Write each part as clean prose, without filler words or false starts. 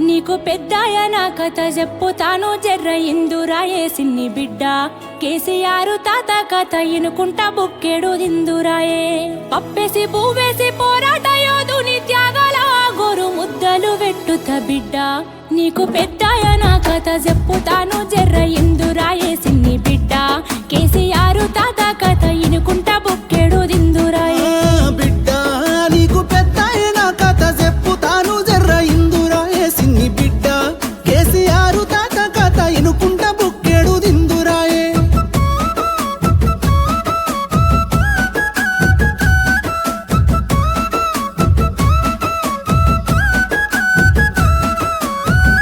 నీకు పెద్దాయన కథ చెప్పుతాను జర్ర ఇందురాయే సిన్ని బిడ్డ కేసీఆర్ తాత కథ ఇనుకుంటా బుక్కెడు దిందురాయే పప్పేసి పువ్వేసి పోరాట యోధుని త్యాగాల గోరు ముద్దలు వెట్టుత బిడ్డ నీకు పెద్దాయన కథ చెప్పుతాను జర్ర ఇందురాయే సిన్ని బిడ్డ కేసీఆర్ తాత కథ ఇనుకుంటా బుక్కెడు దిందురాయే బిడ్డ నీకు పెద్దాయన కథ చెప్పుతాను జర్ర ఇందురాయే సిన్ని బిడ్డ కేసీఆర్ తాత కథ ఇనుకుంటా బుక్కెడు దిందురాయే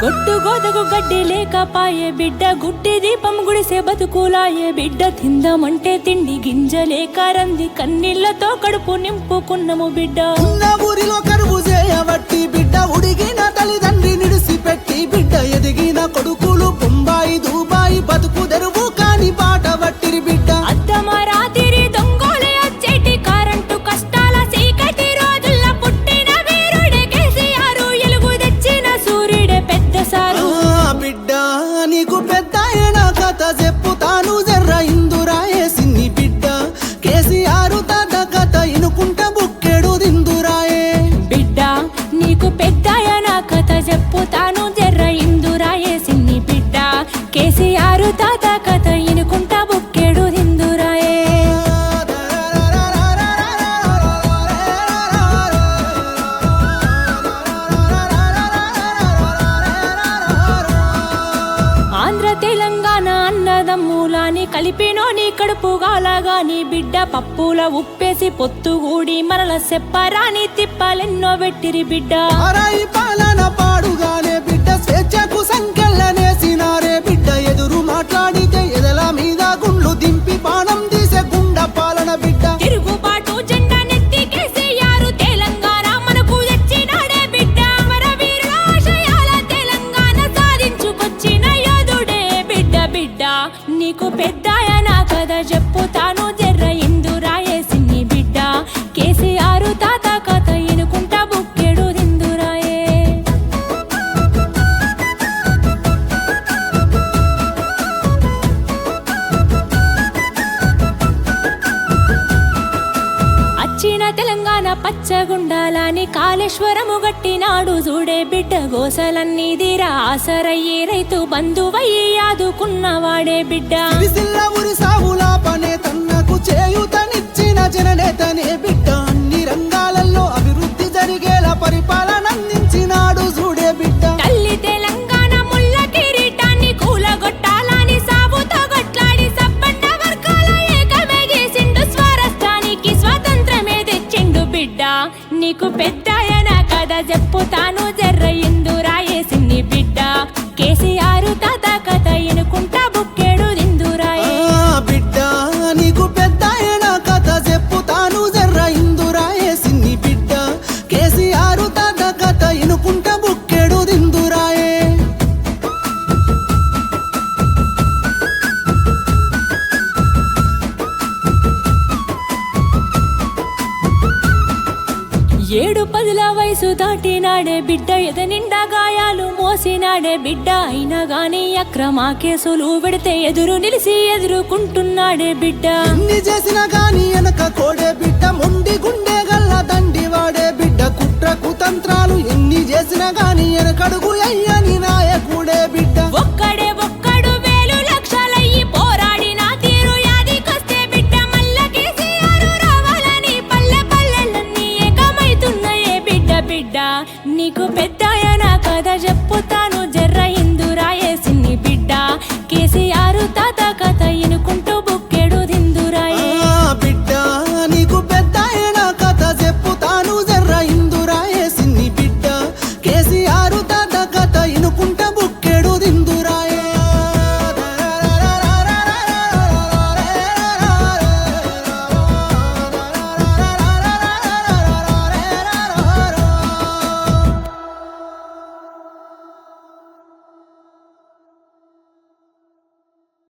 గొడ్డు గోదకు గడ్డి లేకపాయే బిడ్డ గుడ్డి దీపం గుడిసే బతుకులాయే బిడ్డ తిందామంటే తిండి గింజలేక రంది కన్నీళ్లతో కడుపు నింపుకున్నము బిడ్డ ఉన్న ఊరిలో కరువు చేయబట్టి బిడ్డ ఉడిగిన తల్లిదండ్రి నిడిసిపెట్టి బిడ్డ ఎదిగిన కొడుకులు బొంబాయి దుబాయి బతుకు తెరువు కాని బాట పట్టిరి బిడ్డ అద్దమరాతిరి దొంగోలే అచ్చేటి కరెంటు కష్టాల చీకటి రోజుల్లో పుట్టిన వీరుడే కేసీఆర్ ఎలుగు తెచ్చిన సూర్యుడే పెద్ద సారు బిడ్డ నీకు పెద్దాయన కథ చెప్పుతాను జర్ర ఇందురాయే సిన్ని బిడ్డ కేసీఆర్ తాత కథ ఇనుకుంటా బుక్కెడు దిందురాయే బిడ్డ నీకు పెద్దాయన కథ చెప్పుతాను జర్ర ఇందురాయే సిన్ని బిడ్డ కేసీఆర్ తాత కథ ఇనుకుంటా బుక్కెడు దిందురాయే ఆంధ్ర తెలంగాణ అన్నదమ్ములాని కలిపినోని కడుపు గాలగాని బిడ్డ పప్పుల ఉప్పేసి పొత్తుగూడి మరల సెప్పరాని తిప్పలెన్నో పెట్టిరి బిడ్డ ఆరాయి పాలన పాడుగానే బిడ్డ స్వేచ్ఛకు సంకెళ్ళనేసినారే బిడ్డ ఎదురు మాట్లాడితే ఎదల మీద గుండ్లు దింపి బాణం తీసే గుండ పాలన బిడ్డ తిరుగుబాటు జెండా నెత్తి కేసీఆర్ తెలంగాణ మనకు తెచ్చినాడే బిడ్డ అమరవీరుల ఆశయాల తెలంగాణ సాధించుకొచ్చిన యోధుడే బిడ్డ బిడ్డ నీకు పెద్దాయన కథ చెప్పుతాను జర్ర ఇందురాయే సిన్ని బిడ్డ కేసీఆర్ తాత కథ ఇనుకుంటా బుక్కెడు దిందురాయే అచ్చిన తెలంగాణ పచ్చగుండాలని కాళేశ్వరము గట్టినాడు చూడే బిడ్డ గోసలన్నీ తీరా ఆసరయ్యి రైతు బంధువయ్యి ఆదుకున్నవాడే బిడ్డ సిరిసిల్ల ఊరి సావుల పనే తన్నకు చేయూతనిచ్చిన జననేతనే బిడ్డ అన్ని రంగాలలో అభివృద్ధి జరిగేలా పరిపాలన అందించినాడు చూడే బిడ్డ తల్లి తెలంగాణ ముళ్ళ కిరీటాన్ని కూలగొట్టాలని సాగుతో గొట్లాడి సబ్బండ వర్గాల ఏకమే చేసిండు స్వరాష్ట్రానికి స్వాతంత్రమే తెచ్చిండు బిడ్డ నీకు పెద్దాయన కథ చెప్పుతాను జర్ర ఇందురాయే సిన్ని బిడ్డ కేసీఆర్ తాత కథ ఇనుకుంటా బుక్కెడు దిందురాయే బిడ్డ నీకు పెద్దాయన కథ చెప్పుతాను జర్ర ఇందురాయే సిన్ని బిడ్డ కేసీఆర్ తాత కథ ఇనుకుంటా బుక్కెడు దిందురాయే ఏడు పదుల వయసు దాటినాడే బిడ్డ ఎదనిండా గాయాలు మోసినాడే బిడ్డ అయినా గాని అక్రమ కేసులు పెడితే ఎదురు నిలిసి ఎదుర్కొంటున్నాడే బిడ్డ ఎన్ని చేసినా గాని వెనక కోడే బిడ్డ మొండి గుండె గల్ల దండి వాడే బిడ్డ కుట్ర కుతంత్రాలు ఎన్ని చేసినా గాని వెనకడుగు అయ్యని నాయకుడే బిడ్డ ఒక్కడు వేలు లక్షలయ్యి పోరాడిన తీరు యాదికొస్తే బిడ్డ మల్ల కేసీఆర్ రావాలని పల్లె పల్లెలన్నీ ఏకమైతున్నాయే బిడ్డ బిడ్డ నీకు పెద్దాయన కథ చెప్పుతాను జర్ర ఇందురాయే సిన్ని బిడ్డ కేసీఆర్